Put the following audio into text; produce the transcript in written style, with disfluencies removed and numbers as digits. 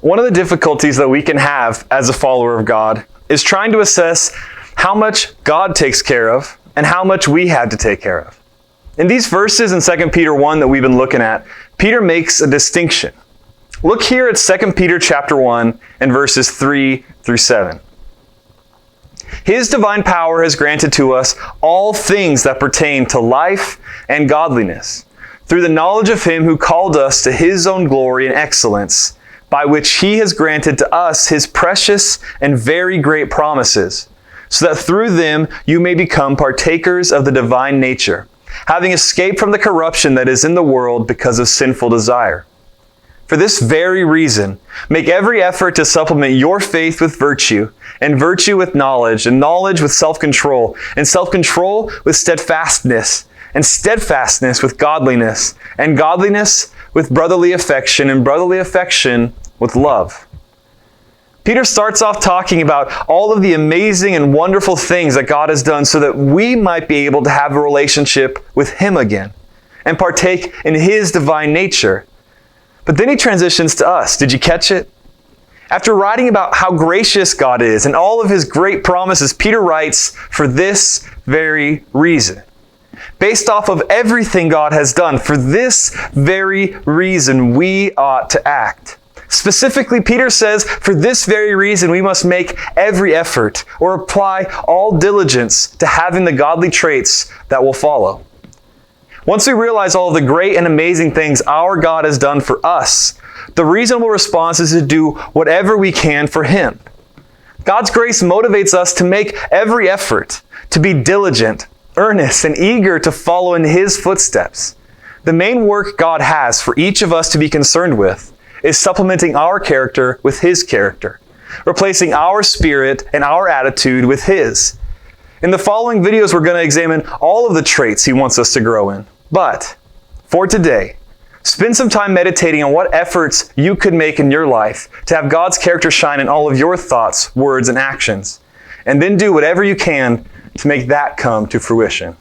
One of the difficulties that we can have as a follower of God is trying to assess how much God takes care of and how much we had to take care of. In these verses in 2 Peter 1 that we've been looking at, Peter makes a distinction. Look here at 2 Peter chapter 1 and verses 3 through 7. His divine power has granted to us all things that pertain to life and godliness, through the knowledge of Him who called us to His own glory and excellence, by which He has granted to us His precious and very great promises, so that through them you may become partakers of the divine nature, having escaped from the corruption that is in the world because of sinful desire. For this very reason, make every effort to supplement your faith with virtue, and virtue with knowledge, and knowledge with self-control, and self-control with steadfastness, and steadfastness with godliness, and godliness with brotherly affection, and brotherly affection with love. Peter starts off talking about all of the amazing and wonderful things that God has done so that we might be able to have a relationship with Him again and partake in His divine nature. But then he transitions to us. Did you catch it? After writing about how gracious God is and all of His great promises, Peter writes, for this very reason. Based off of everything God has done, for this very reason we ought to act. Specifically, Peter says, for this very reason we must make every effort or apply all diligence to having the godly traits that will follow. Once we realize all of the great and amazing things our God has done for us, the reasonable response is to do whatever we can for Him. God's grace motivates us to make every effort, to be diligent, earnest, and eager to follow in His footsteps. The main work God has for each of us to be concerned with is supplementing our character with His character, replacing our spirit and our attitude with His. In the following videos, we're going to examine all of the traits He wants us to grow in. But for today, spend some time meditating on what efforts you could make in your life to have God's character shine in all of your thoughts, words, and actions. And then do whatever you can to make that come to fruition.